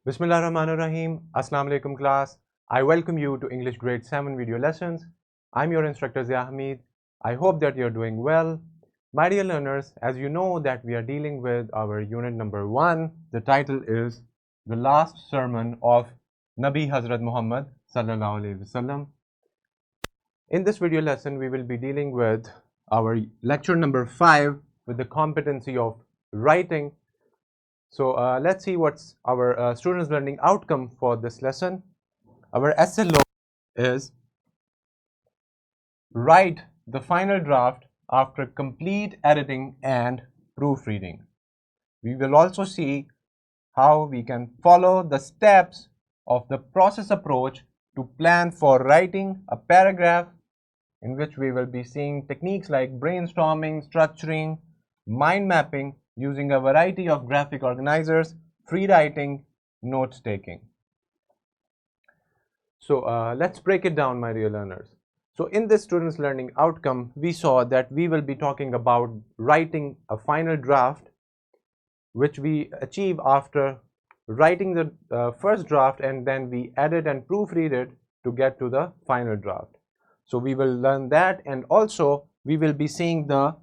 Bismillahirrahmanirrahim. Assalamu alaikum class. I welcome you to English grade 7 video lessons. I'm your instructor Zia Hamid. I hope that you're doing well. My dear learners, as you know that we are dealing with our unit number 1. The title is The Last Sermon of Nabi Hazrat Muhammad Sallallahu Alaihi Wasallam. In this video lesson, we will be dealing with our lecture number 5 with the competency of writing. So let's see what's our students learning outcome for this lesson. Our SLO is write the final draft after complete editing and proofreading. We will also see how we can follow the steps of the process approach to plan for writing a paragraph, in which we will be seeing techniques like brainstorming, structuring, mind mapping, using a variety of graphic organizers, free writing, notes taking. So let's break it down, my dear learners. So in this students learning outcome, we saw that we will be talking about writing a final draft, which we achieve after writing the first draft, and then we edit and proofread it to get to the final draft. So we will learn that, and also we will be seeing the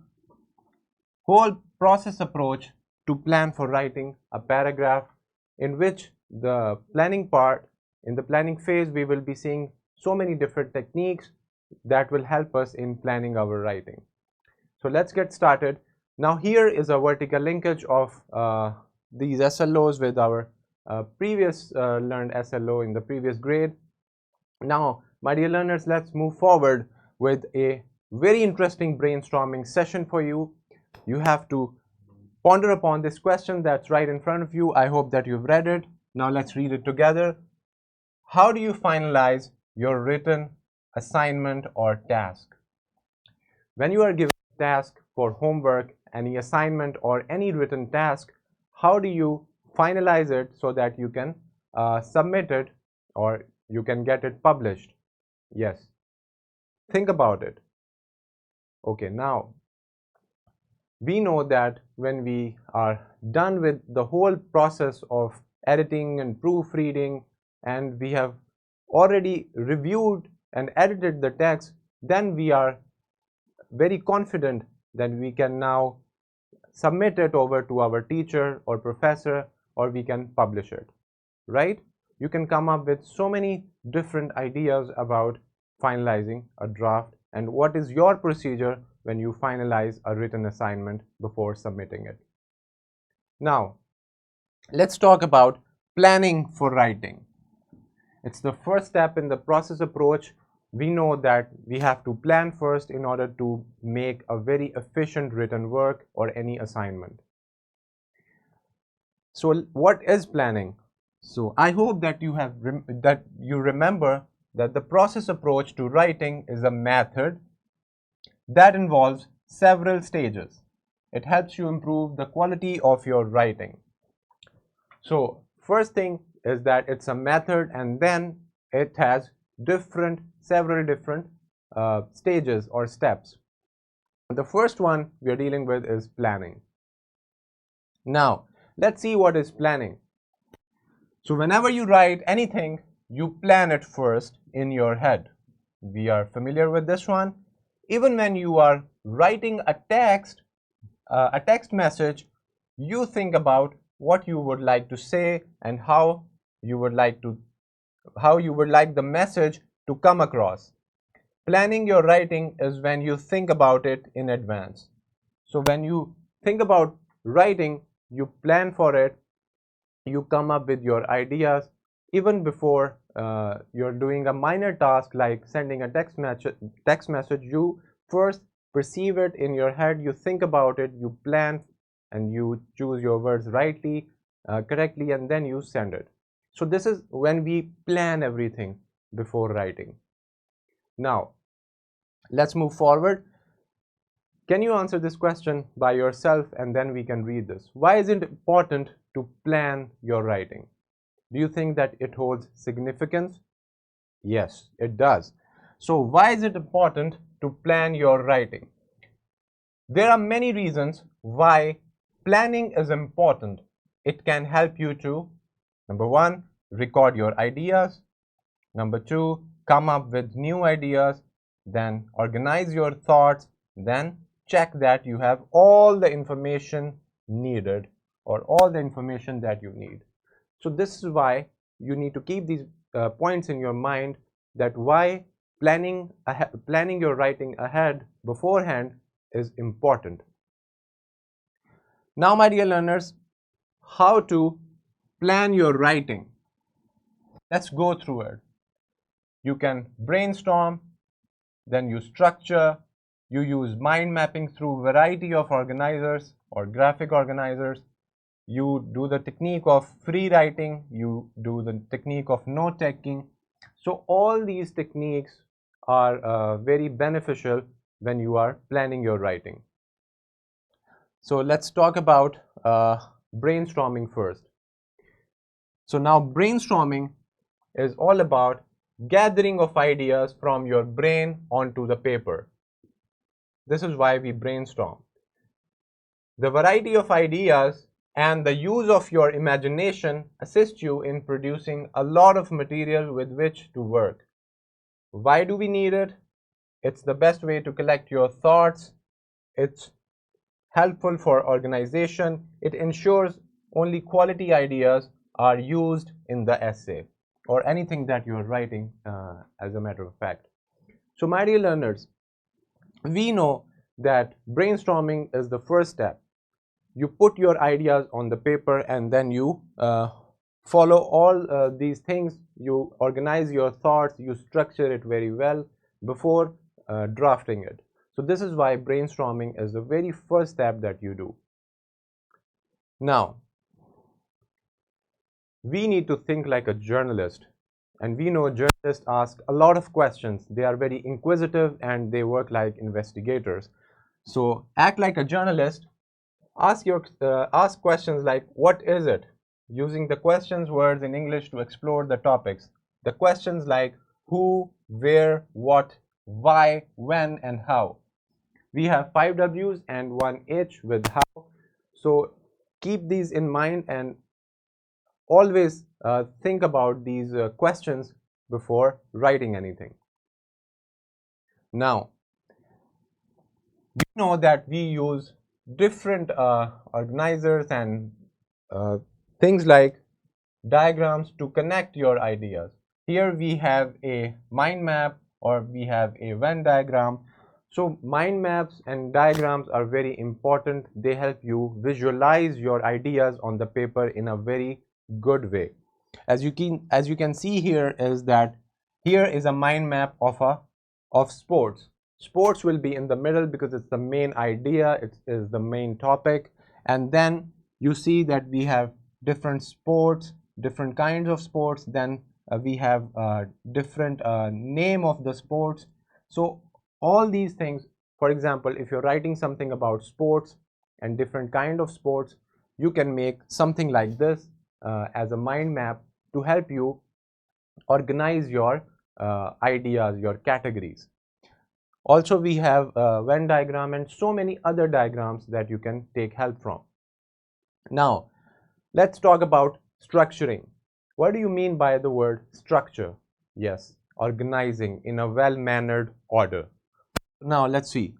whole process approach to plan for writing a paragraph, in which the planning part, in the planning phase, we will be seeing so many different techniques that will help us in planning our writing. So let's get started. Now here is a vertical linkage of these SLOs with our previous learned SLO in the previous grade. Now, my dear learners, let's move forward with a very interesting brainstorming session for you. You have to ponder upon this question that's right in front of you. I hope that you've read it. Now let's read it together. How do you finalize your written assignment or task? When you are given a task for homework, any assignment or any written task, how do you finalize it so that you can submit it or you can get it published? Yes. Think about it. Okay, now we know that when we are done with the whole process of editing and proofreading, and we have already reviewed and edited the text, then we are very confident that we can now submit it over to our teacher or professor, or we can publish it, right? You can come up with so many different ideas about finalizing a draft, and what is your procedure when you finalize a written assignment before submitting it. Now, let's talk about planning for writing. It's the first step in the process approach. We know that we have to plan first in order to make a very efficient written work or any assignment. So what is planning? So I hope that you have remember that the process approach to writing is a method that involves several stages. It helps you improve the quality of your writing. So first thing is that it's a method, and then it has several different stages or steps. The first one we are dealing with is planning. Now let's see what is planning. So whenever you write anything, you plan it first in your head. We are familiar with this one. Even when you are writing a text message, you think about what you would like to say and how you would like the message to come across. Planning your writing is when you think about it in advance. So when you think about writing, you plan for it, you come up with your ideas even before you're doing a minor task like sending a text message. You first perceive it in your head, you think about it, you plan, and you choose your words correctly, and then you send it. So this is when we plan everything before writing. Now let's move forward. Can you answer this question by yourself, and then we can read this? Why is it important to plan your writing? Do you think that it holds significance? Yes, it does. So why is it important to plan your writing? There are many reasons why planning is important. It can help you to Number one, record your ideas. Number two, come up with new ideas. Then organize your thoughts. Then check that you have all the information needed or all the information that you need. So this is why you need to keep these points in your mind, that why planning your writing ahead beforehand is important. Now, my dear learners, how to plan your writing? Let's go through it. You can brainstorm, then you structure, you use mind mapping through variety of organizers or graphic organizers, you do the technique of free writing, you do the technique of note taking. So all these techniques are very beneficial when you are planning your writing. So let's talk about brainstorming first. So now brainstorming is all about gathering of ideas from your brain onto the paper. This is why we brainstorm. The variety of ideas and the use of your imagination assist you in producing a lot of material with which to work. Why do we need it? It's the best way to collect your thoughts. It's helpful for organization. It ensures only quality ideas are used in the essay or anything that you're writing, as a matter of fact. So my dear learners, we know that brainstorming is the first step. You put your ideas on the paper and then you follow all these things. You organize your thoughts, you structure it very well before drafting it. So this is why brainstorming is the very first step that you do. Now, we need to think like a journalist, and we know journalists ask a lot of questions. They are very inquisitive and they work like investigators. So act like a journalist. Ask questions like, what is it? Using the questions words in English to explore the topics. The questions like who, where, what, why, when, and how. We have 5 W's and 1 H with how. So keep these in mind and always think about these questions before writing anything. Now, we know that we use different organizers and things like diagrams to connect your ideas. Here we have a mind map or we have a Venn diagram. So mind maps and diagrams are very important. They help you visualize your ideas on the paper in a very good way. As you can see here is that here is a mind map of sports. Sports will be in the middle because it's the main idea, it is the main topic, and then you see that we have different sports, different kinds of sports, then we have different name of the sports. So all these things, for example, if you're writing something about sports and different kind of sports, you can make something like this as a mind map to help you organize your ideas, your categories. Also, we have a Venn diagram and so many other diagrams that you can take help from. Now, let's talk about structuring. What do you mean by the word structure? Yes, organizing in a well-mannered order. Now, let's see.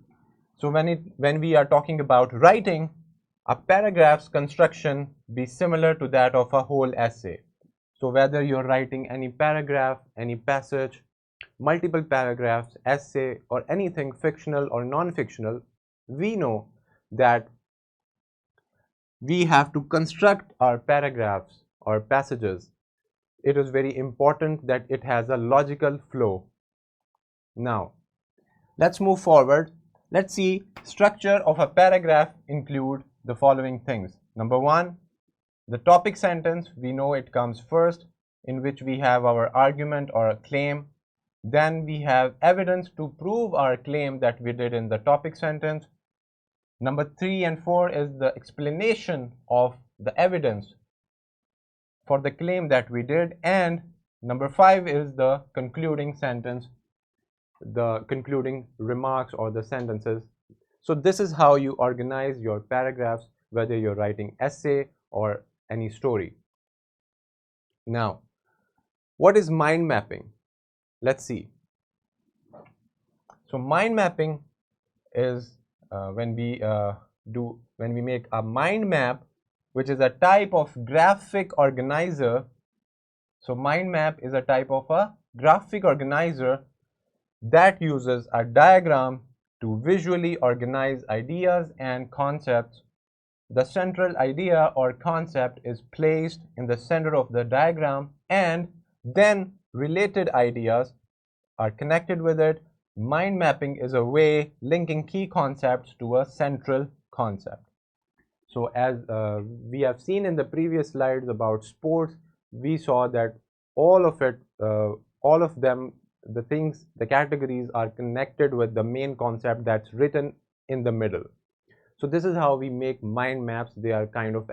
So when we are talking about writing, a paragraph's construction be similar to that of a whole essay. So whether you're writing any paragraph, any passage, multiple paragraphs, essay, or anything fictional or non-fictional, we know that we have to construct our paragraphs or passages. It is very important that it has a logical flow. Now, let's move forward. Let's see, structure of a paragraph include the following things. Number one, the topic sentence. We know it comes first, in which we have our argument or a claim. Then we have evidence to prove our claim that we did in the topic sentence. Number 3 and 4 is the explanation of the evidence for the claim that we did. And number 5 is the concluding sentence, the concluding remarks or the sentences. So this is how you organize your paragraphs, whether you're writing essay or any story. Now, what is mind mapping? Let's see. So mind mapping is when we make a mind map, which is a type of graphic organizer. So mind map is a type of a graphic organizer that uses a diagram to visually organize ideas and concepts. The central idea or concept is placed in the center of the diagram, and then related ideas are connected with it. Mind mapping is a way linking key concepts to a central concept. So as we have seen in the previous slides about sports, we saw that all of them, the things, the categories are connected with the main concept that's written in the middle. So this is how we make mind maps. They are kind of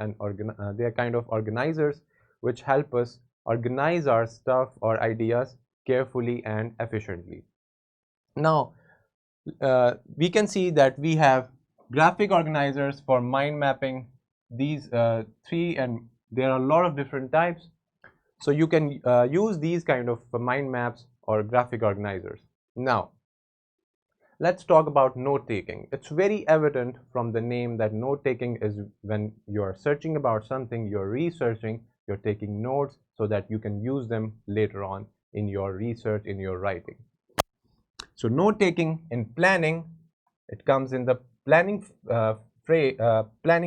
organizers which help us organize our stuff or ideas carefully and efficiently. Now, we can see that we have graphic organizers for mind mapping. These three, and there are a lot of different types. So you can use these kind of mind maps or graphic organizers. Now, let's talk about note-taking. It's very evident from the name that note-taking is when you're searching about something, you're researching, you're taking notes so that you can use them later on in your research, in your writing. So note-taking in planning, it comes in the planning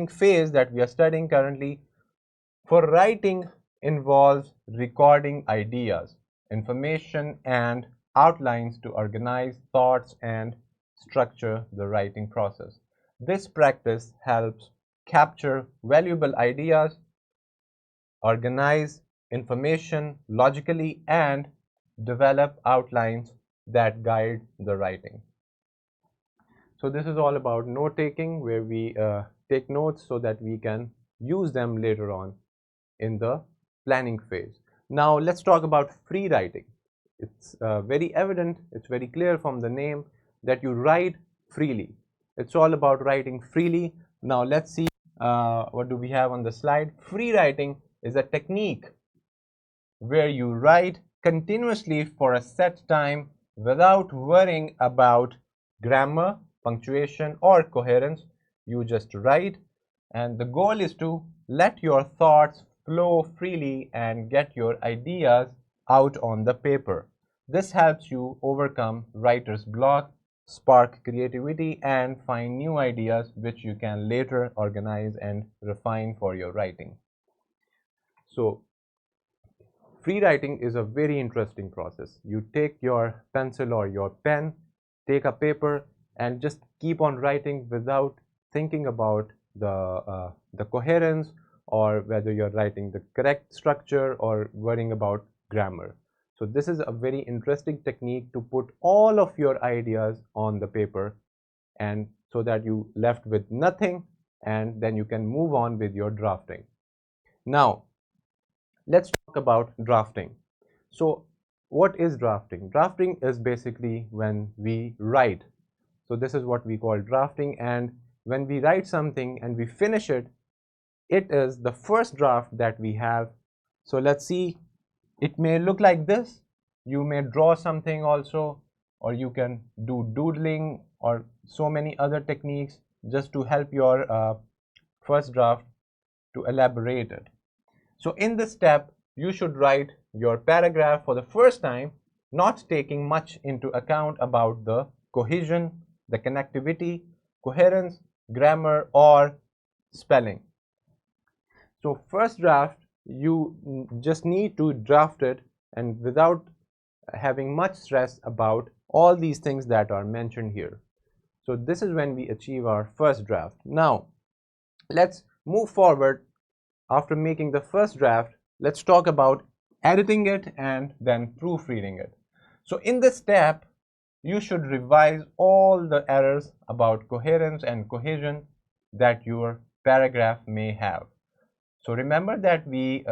phase that we are studying currently. For writing involves recording ideas, information, and outlines to organize thoughts and structure the writing process. This practice helps capture valuable ideas, organize information logically, and develop outlines that guide the writing. So this is all about note taking, where we take notes so that we can use them later on in the planning phase. Now let's talk about free writing. It's very evident, it's very clear from the name that you write freely. It's all about writing freely. Now let's see what do we have on the slide. Free writing is a technique where you write continuously for a set time without worrying about grammar, punctuation, or coherence. You just write, and the goal is to let your thoughts flow freely and get your ideas out on the paper. This helps you overcome writer's block, spark creativity, and find new ideas which you can later organize and refine for your writing. So free writing is a very interesting process. You take your pencil or your pen, take a paper, and just keep on writing without thinking about the coherence or whether you're writing the correct structure or worrying about grammar. So this is a very interesting technique to put all of your ideas on the paper, and so that you left with nothing, and then you can move on with your drafting. Now, let's talk about drafting. So what is drafting? Drafting is basically when we write. So this is what we call drafting, and when we write something and we finish it, it is the first draft that we have. So let's see, it may look like this. You may draw something also, or you can do doodling or so many other techniques just to help your first draft to elaborate it. So in this step, you should write your paragraph for the first time, not taking much into account about the cohesion, the connectivity, coherence, grammar, or spelling. So first draft, you just need to draft it and without having much stress about all these things that are mentioned here. So this is when we achieve our first draft. Now, let's move forward. After making the first draft, let's talk about editing it and then proofreading it. So in this step, you should revise all the errors about coherence and cohesion that your paragraph may have. So remember that we,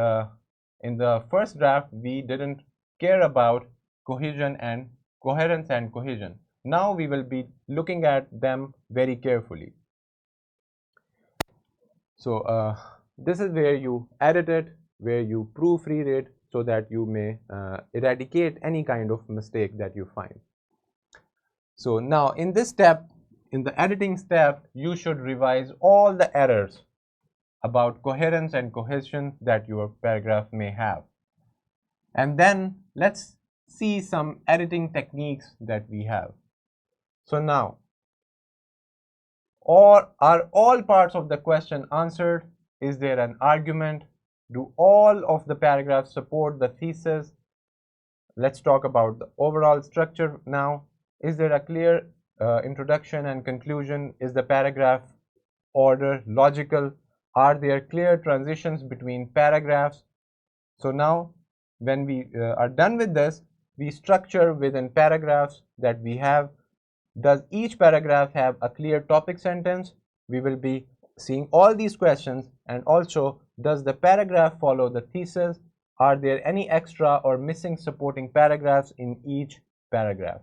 in the first draft, we didn't care about cohesion and coherence and cohesion. Now we will be looking at them very carefully. So this is where you edit it, where you proofread it, so that you may eradicate any kind of mistake that you find. So now in this step, in the editing step, you should revise all the errors about coherence and cohesion that your paragraph may have. And then let's see some editing techniques that we have. So now, are all parts of the question answered? Is there an argument? Do all of the paragraphs support the thesis? Let's talk about the overall structure now. Is there a clear introduction and conclusion? Is the paragraph order logical? Are there clear transitions between paragraphs? So now, when we are done with this, we structure within paragraphs that we have. Does each paragraph have a clear topic sentence? We will be seeing all these questions. And also, does the paragraph follow the thesis? Are there any extra or missing supporting paragraphs in each paragraph,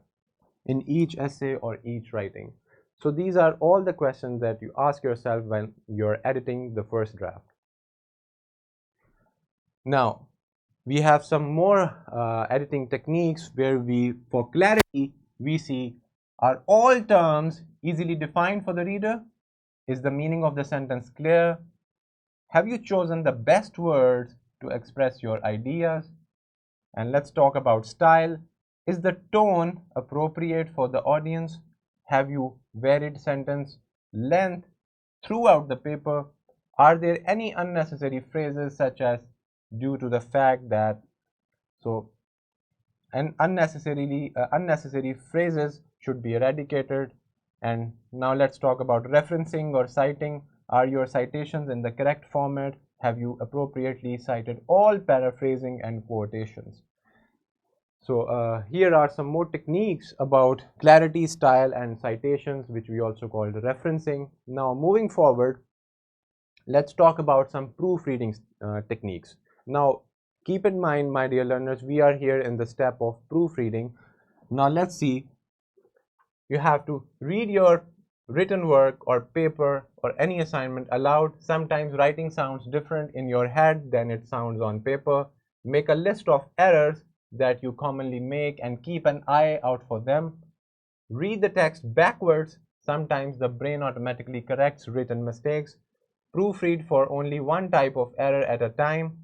in each essay or each writing? So these are all the questions that you ask yourself when you're editing the first draft. Now, we have some more editing techniques where for clarity, we see, are all terms easily defined for the reader? Is the meaning of the sentence clear? Have you chosen the best words to express your ideas? And let's talk about style. Is the tone appropriate for the audience? Have you varied sentence length throughout the paper? Are there any unnecessary phrases such as due to the fact that, and unnecessary phrases should be eradicated. And now let's talk about referencing or citing. Are your citations in the correct format? Have you appropriately cited all paraphrasing and quotations? So here are some more techniques about clarity, style, and citations, which we also call referencing. Now moving forward, let's talk about some proofreading techniques. Now keep in mind, my dear learners, we are here in the step of proofreading. Now let's see, you have to read your written work or paper or any assignment aloud. Sometimes writing sounds different in your head than it sounds on paper. Make a list of errors that you commonly make and keep an eye out for them. Read the text backwards. Sometimes the brain automatically corrects written mistakes. Proofread for only one type of error at a time.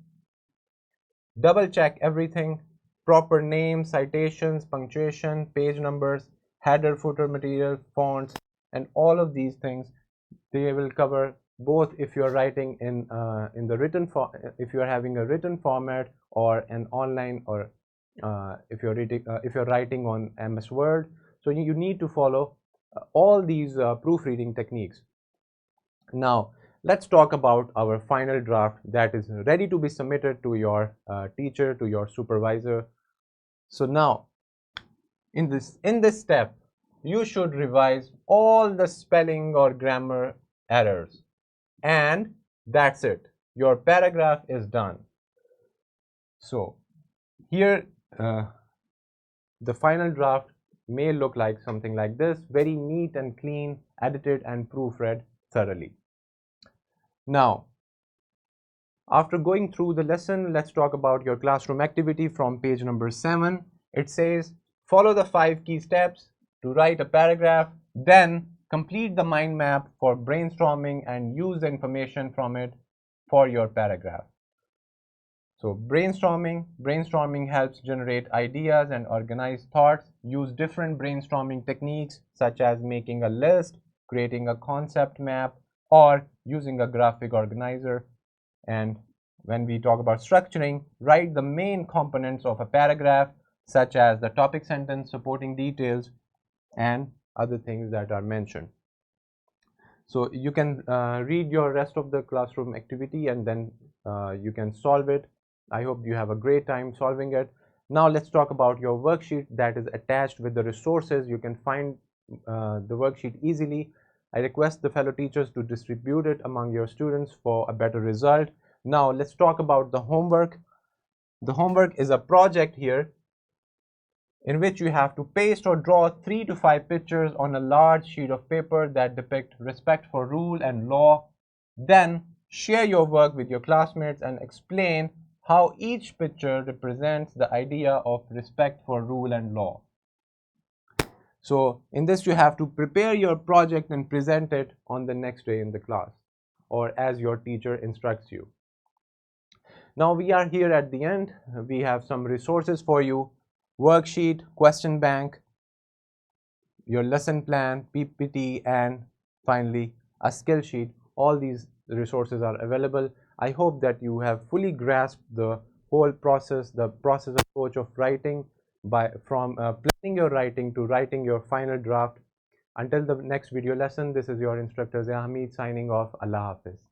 Double check everything. Proper names, citations, punctuation, page numbers, header, footer material, fonts, and all of these things, they will cover both if you're writing in the written if you're having a written format or an online, or if you're writing on MS Word. So you need to follow all these proofreading techniques. Now let's talk about our final draft that is ready to be submitted to your teacher, to your supervisor. So now in this step, you should revise all the spelling or grammar errors, and that's it. Your paragraph is done. So here the final draft may look like something like this, very neat and clean, edited and proofread thoroughly. Now, after going through the lesson, let's talk about your classroom activity from page number 7. It says, follow the 5 key steps to write a paragraph, then complete the mind map for brainstorming and use the information from it for your paragraph. So brainstorming helps generate ideas and organize thoughts. Use different brainstorming techniques such as making a list, creating a concept map, or using a graphic organizer. And when we talk about structuring, write the main components of a paragraph such as the topic sentence, supporting details, and other things that are mentioned. So you can read your rest of the classroom activity and then you can solve it. I hope you have a great time solving it. Now let's talk about your worksheet that is attached with the resources. You can find the worksheet easily. I request the fellow teachers to distribute it among your students for a better result. Now let's talk about the homework. The homework is a project here in which you have to paste or draw 3 to 5 pictures on a large sheet of paper that depict respect for rule and law. Then share your work with your classmates and explain how each picture represents the idea of respect for rule and law. So in this, you have to prepare your project and present it on the next day in the class or as your teacher instructs you. Now we are here at the end. We have some resources for you: worksheet, question bank, your lesson plan, PPT, and finally a skill sheet. All these resources are available. I hope that you have fully grasped the whole process, the process approach of writing, from planning your writing to writing your final draft. Until the next video lesson, this is your instructor Zia Hamid signing off. Allah Hafiz.